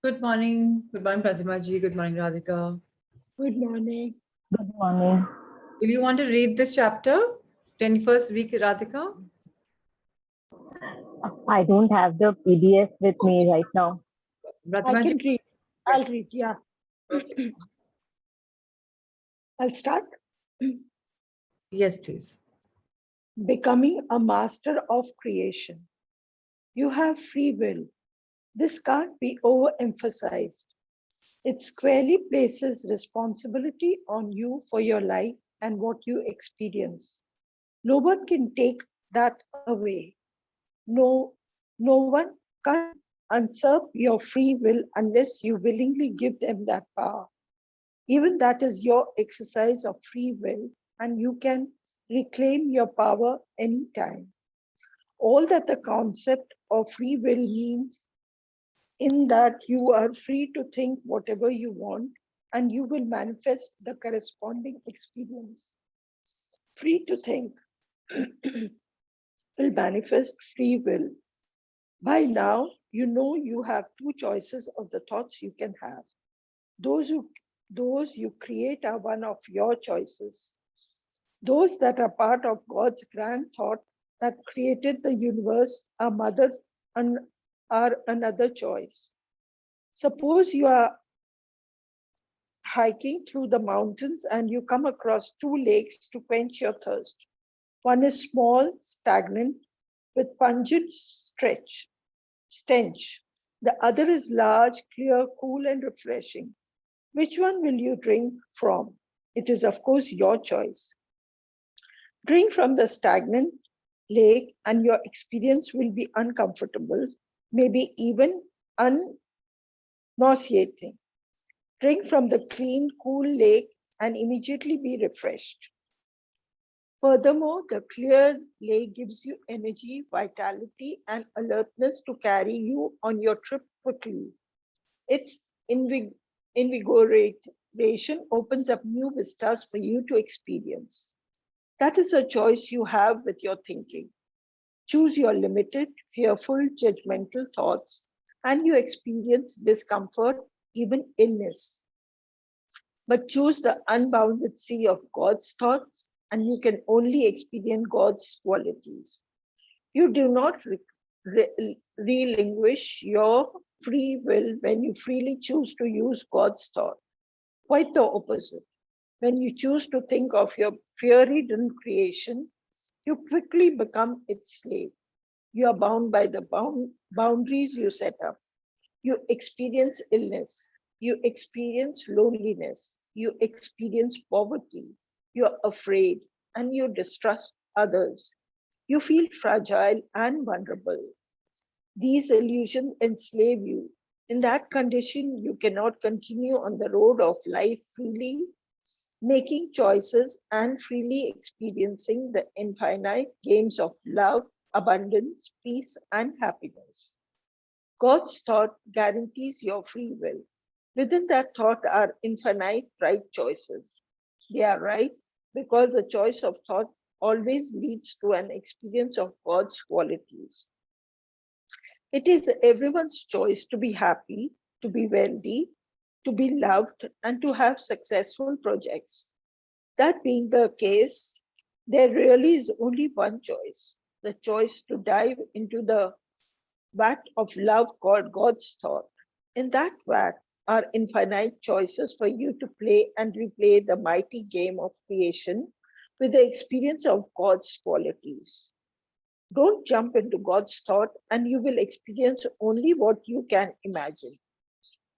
Good morning. Good morning, Pratima ji. Good morning, Radhika. Good morning. Good morning. Will you want to read this chapter? 21st week, Radhika? I don't have the PDF with me right now. Pratima I can ji? read. I'll read, yeah. I'll start. Yes, please. Becoming a master of creation. You have free will. This can't be overemphasized. It squarely places responsibility on you for your life and what you experience. No one can take that away. No one can usurp your free will unless you willingly give them that power. Even that is your exercise of free will, and you can reclaim your power anytime. All that the concept of free will means in that you are free to think whatever you want and you will manifest the corresponding experience. Free to think will manifest free will. By now, you know you have two choices of the thoughts you can have. Those you create are one of your choices. Those that are part of God's grand thought that created the universe are another choice. Suppose you are hiking through the mountains and you come across two lakes to quench your thirst. One is small, stagnant, with pungent stench. The other is large, clear, cool, and refreshing. Which one will you drink from? It is, of course, your choice. Drink from the stagnant lake, and your experience will be uncomfortable, maybe even nauseating. Drink from the clean, cool lake and immediately be refreshed. Furthermore, the clear lake gives you energy, vitality, and alertness to carry you on your trip quickly. Its invigoration opens up new vistas for you to experience. That is a choice you have with your thinking. Choose your limited, fearful, judgmental thoughts, and you experience discomfort, even illness. But choose the unbounded sea of God's thoughts, and you can only experience God's qualities. You do not relinquish your free will when you freely choose to use God's thought. Quite the opposite. When you choose to think of your fear-ridden creation, you quickly become its slave. You are bound by the boundaries you set up. You experience illness. You experience loneliness. You experience poverty. You're afraid and you distrust others. You feel fragile and vulnerable. These illusions enslave you. In that condition, you cannot continue on the road of life freely, making choices and freely experiencing the infinite games of love, abundance, peace, and happiness. God's thought guarantees your free will. Within that thought are infinite right choices. They are right because the choice of thought always leads to an experience of God's qualities. It is everyone's choice to be happy, to be wealthy, to be loved, and to have successful projects. That being the case, there really is only one choice, the choice to dive into the vat of love called God's thought. In that vat are infinite choices for you to play and replay the mighty game of creation with the experience of God's qualities. Don't jump into God's thought and you will experience only what you can imagine.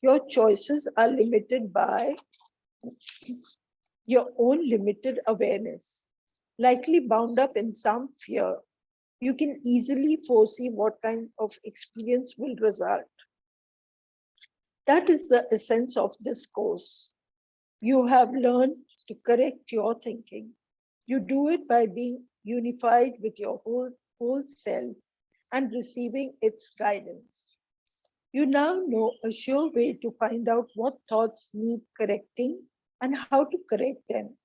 Your choices are limited by your own limited awareness. Likely bound up in some fear, you can easily foresee what kind of experience will result. That is the essence of this course. You have learned to correct your thinking. You do it by being unified with your whole self and receiving its guidance. You now know a sure way to find out what thoughts need correcting and how to correct them.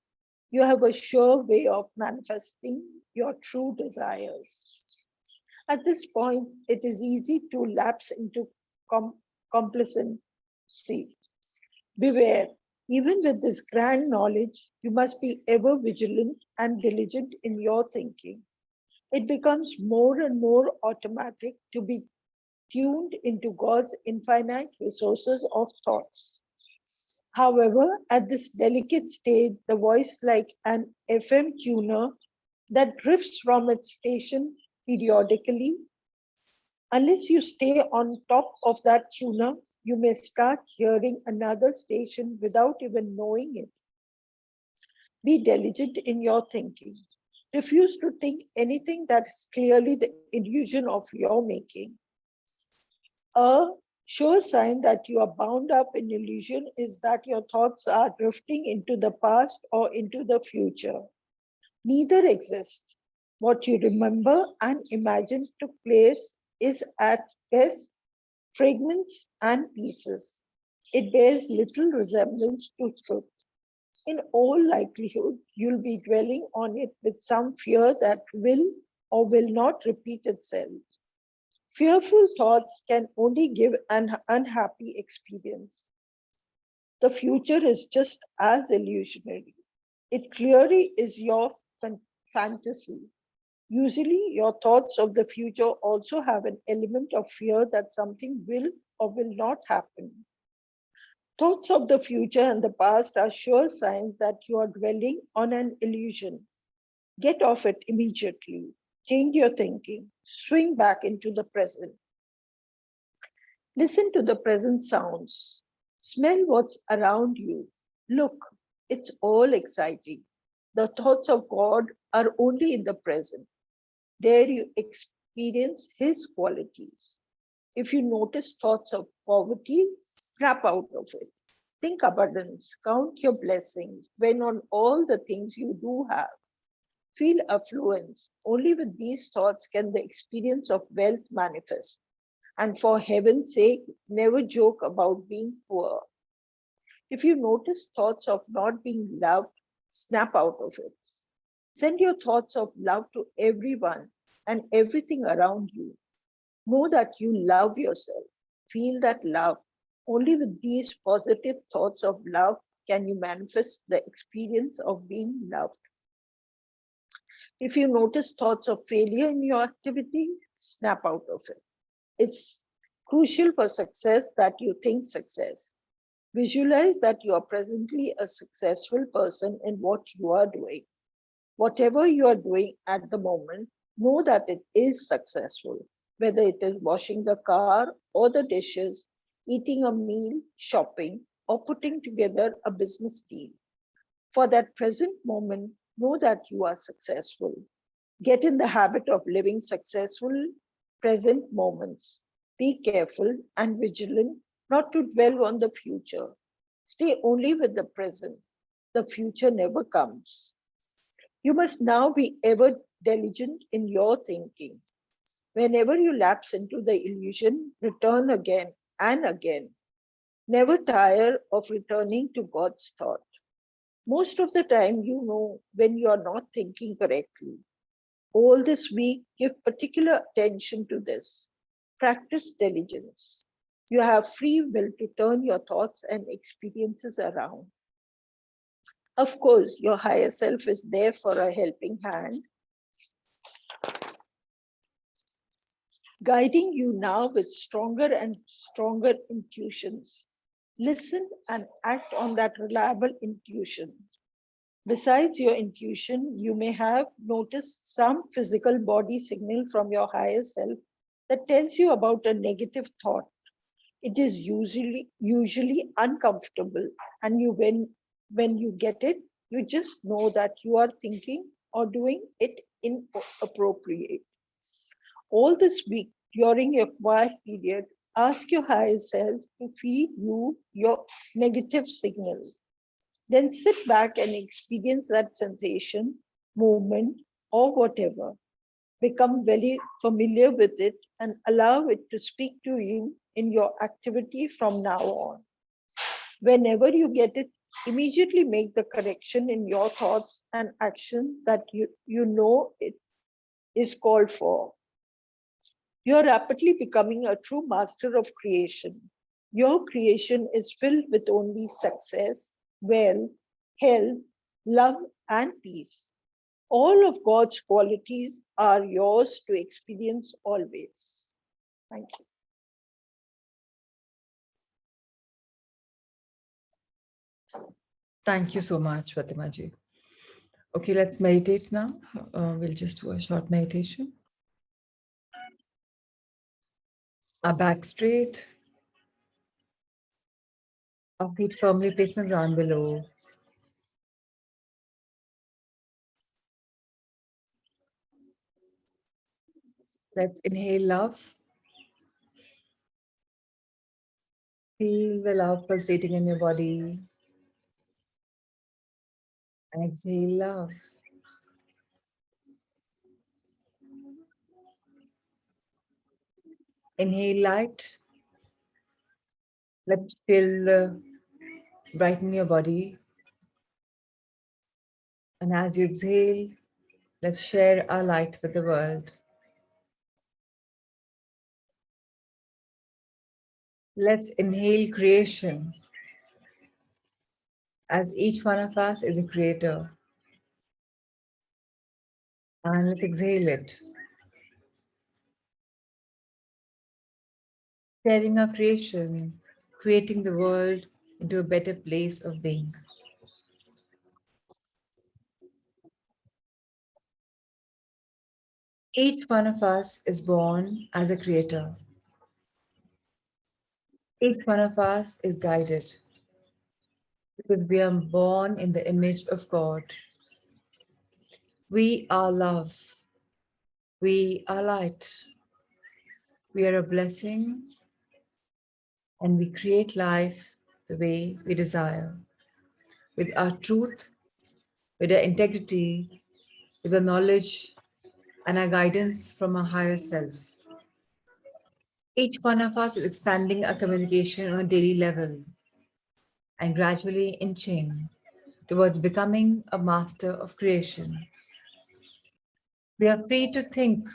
You have a sure way of manifesting your true desires. At this point, it is easy to lapse into complacency. Beware, even with this grand knowledge, you must be ever vigilant and diligent in your thinking. It becomes more and more automatic to be tuned into God's infinite resources of thoughts. However, at this delicate stage, the voice, like an FM tuner that drifts from its station periodically, unless you stay on top of that tuner, you may start hearing another station without even knowing it. Be diligent in your thinking. Refuse to think anything that is clearly the illusion of your making. A sure sign that you are bound up in illusion is that your thoughts are drifting into the past or into the future. Neither exist. What you remember and imagine took place is at best fragments and pieces. It bears little resemblance to truth. In all likelihood, you'll be dwelling on it with some fear that will or will not repeat itself. Fearful thoughts can only give an unhappy experience. The future is just as illusionary. It clearly is your fantasy. Usually, your thoughts of the future also have an element of fear that something will or will not happen. Thoughts of the future and the past are sure signs that you are dwelling on an illusion. Get off it immediately. Change your thinking. Swing back into the present. Listen to the present sounds. Smell what's around you. Look, it's all exciting. The thoughts of God are only in the present. There you experience His qualities. If you notice thoughts of poverty, snap out of it. Think abundance, count your blessings, when on all the things you do have. Feel affluence. Only with these thoughts can the experience of wealth manifest. And for heaven's sake, never joke about being poor. If you notice thoughts of not being loved, snap out of it. Send your thoughts of love to everyone and everything around you. Know that you love yourself. Feel that love. Only with these positive thoughts of love can you manifest the experience of being loved. If you notice thoughts of failure in your activity, snap out of it. It's crucial for success that you think success. Visualize that you are presently a successful person in what you are doing. Whatever you are doing at the moment, know that it is successful, whether it is washing the car or the dishes, eating a meal, shopping, or putting together a business deal. For that present moment, know that you are successful. Get in the habit of living successful present moments. Be careful and vigilant not to dwell on the future. Stay only with the present. The future never comes. You must now be ever diligent in your thinking. Whenever you lapse into the illusion, return again and again. Never tire of returning to God's thought. Most of the time, you know when you are not thinking correctly. All this week, give particular attention to this. Practice diligence. You have free will to turn your thoughts and experiences around. Of course, your higher self is there for a helping hand, guiding you now with stronger and stronger intuitions. Listen and act on that reliable intuition. Besides your intuition, you may have noticed some physical body signal from your higher self that tells you about a negative thought. It is usually uncomfortable, and when you get it, you just know that you are thinking or doing it inappropriate. All this week, during your quiet period, ask your higher self to feed you your negative signals. Then sit back and experience that sensation, movement, or whatever. Become very familiar with it and allow it to speak to you in your activity from now on. Whenever you get it, immediately make the correction in your thoughts and action that you know it is called for. You are rapidly becoming a true master of creation. Your creation is filled with only success, wealth, health, love, and peace. All of God's qualities are yours to experience always. Thank you. Thank you so much, Fatima ji. Okay, let's meditate now. We'll just do a short meditation. Our back straight, our feet firmly placed on the ground below. Let's inhale love. Feel the love pulsating in your body. And exhale love. Inhale light. Let's feel brighten your body. And as you exhale, let's share our light with the world. Let's inhale creation, as each one of us is a creator. And let's exhale it. Sharing our creation, creating the world into a better place of being. Each one of us is born as a creator. Each one of us is guided because we are born in the image of God. We are love. We are light. We are a blessing and we create life the way we desire, with our truth, with our integrity, with our knowledge and our guidance from our higher self. Each one of us is expanding our communication on a daily level and gradually inching towards becoming a master of creation. We are free to think,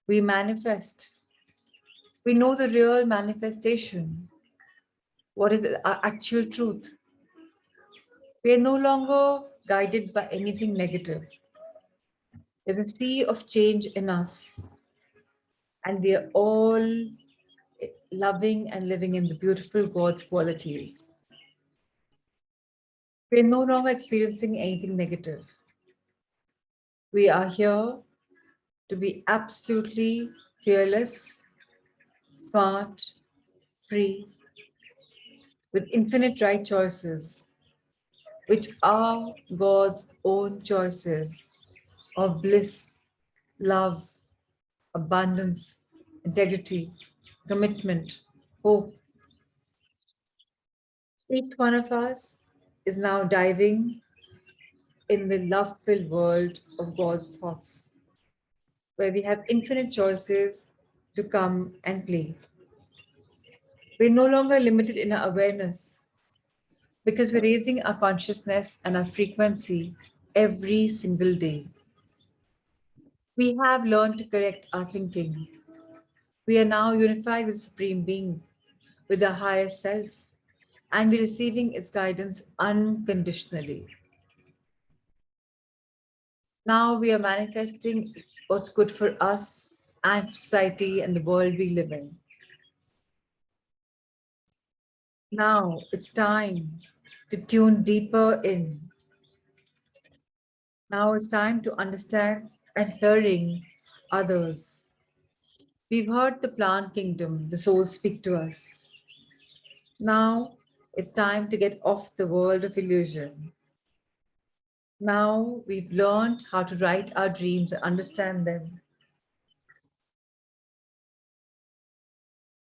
we manifest, we know the real manifestation, what is our actual truth. We are no longer guided by anything negative. There's a sea of change in us, and we are all loving and living in the beautiful God's qualities. We are no longer experiencing anything negative. We are here to be absolutely fearless, smart, free, with infinite right choices, which are God's own choices of bliss, love, abundance, integrity, commitment, hope. Each one of us is now diving in the love-filled world of God's thoughts, where we have infinite choices to come and play. We're no longer limited in our awareness because we're raising our consciousness and our frequency every single day. We have learned to correct our thinking. We are now unified with Supreme Being, with our higher self, and we're receiving its guidance unconditionally. Now we are manifesting what's good for us and society and the world we live in. Now it's time to tune deeper in Now it's time to understand and hearing others. We've heard the plant kingdom, the soul speak to us. Now it's time to get off the world of illusion. Now we've learned how to write our dreams and understand them.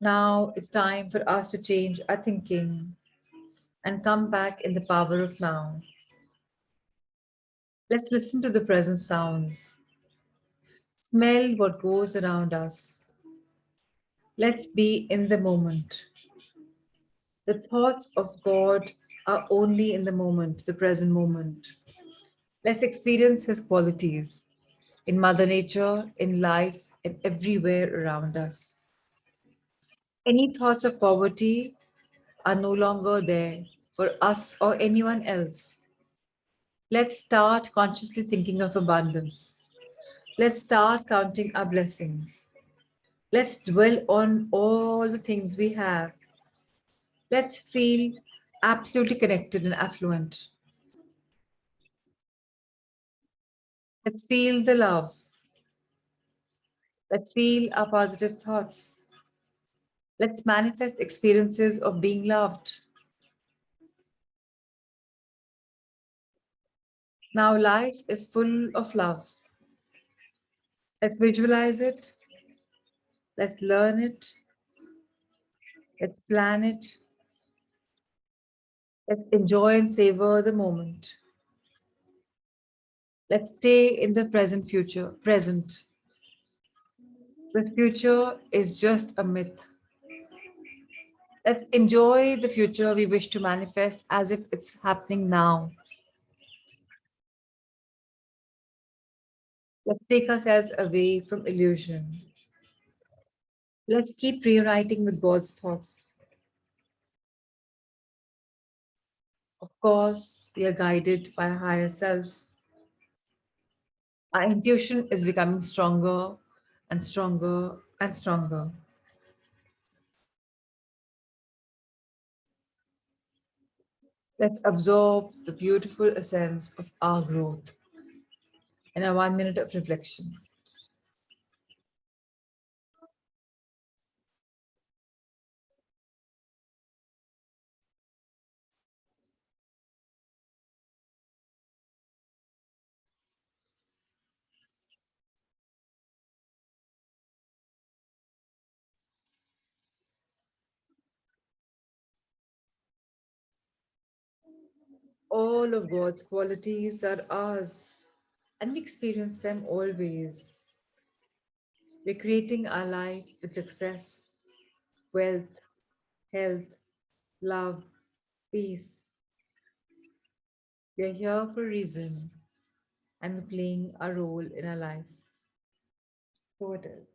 Now it's time for us to change our thinking and come back in the power of now. Let's listen to the present sounds, smell what goes around us. Let's be in the moment. The thoughts of God are only in the moment, the present moment. Let's experience His qualities in Mother Nature, in life, and everywhere around us. Any thoughts of poverty are no longer there for us or anyone else. Let's start consciously thinking of abundance. Let's start counting our blessings. Let's dwell on all the things we have. Let's feel absolutely connected and affluent. Let's feel the love. Let's feel our positive thoughts. Let's manifest experiences of being loved. Now, life is full of love. Let's visualize it. Let's learn it. Let's plan it. Let's enjoy and savor the moment. Let's stay in the present. The future is just a myth. Let's enjoy the future we wish to manifest as if it's happening now. Let's take ourselves away from illusion. Let's keep rewriting with God's thoughts. Of course, we are guided by a higher self. Our intuition is becoming stronger and stronger and stronger. Let's absorb the beautiful essence of our growth in a 1 minute of reflection. All of God's qualities are ours, and we experience them always. We're creating our life with success, wealth, health, love, peace. We're here for a reason, and we're playing a role in our life. So it is.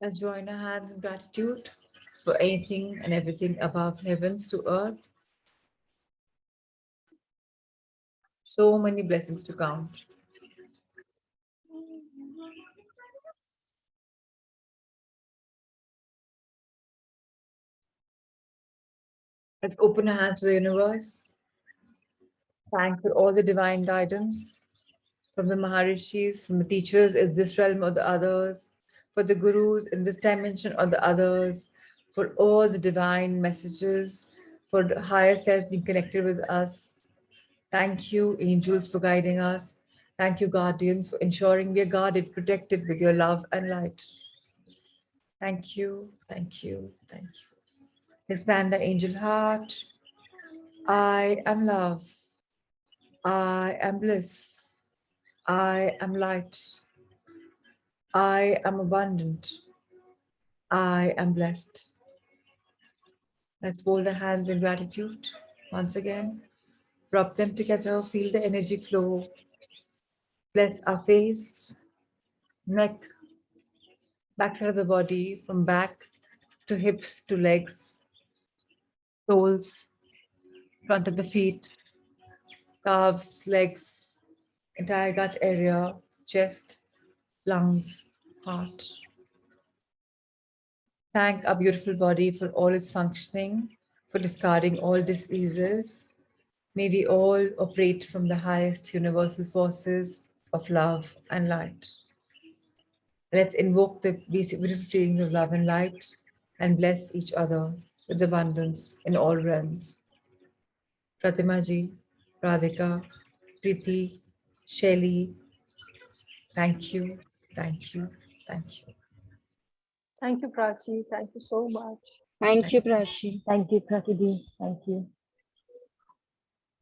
Let's join our hands in gratitude for anything and everything above heavens to earth. So many blessings to count. Let's open our hands to the universe. Thank for all the divine guidance from the Maharishis, from the teachers in this realm or the others, for the gurus in this dimension or the others, for all the divine messages, for the higher self being connected with us. Thank you, angels, for guiding us. Thank you, guardians, for ensuring we are guarded, protected with your love and light. Thank you, thank you, thank you. Expand the angel heart. I am love. I am bliss. I am light. I am abundant. I am blessed. Let's fold our hands in gratitude. Once again, rub them together, feel the energy flow. Bless our face, neck, backside of the body, from back to hips to legs, soles, front of the feet, calves, legs, entire gut area, chest, lungs, heart. Thank our beautiful body for all its functioning. for discarding all diseases. May we all operate from the highest universal forces of love and light. Let's invoke the basic beautiful feelings of love and light and bless each other with abundance in all realms. Pratima ji, Radhika, Preeti, Shelly, thank you, thank you, thank you. Thank you, Prachi. Thank you so much. Thank you, Prachi. Thank you, Prasidhi. Thank you.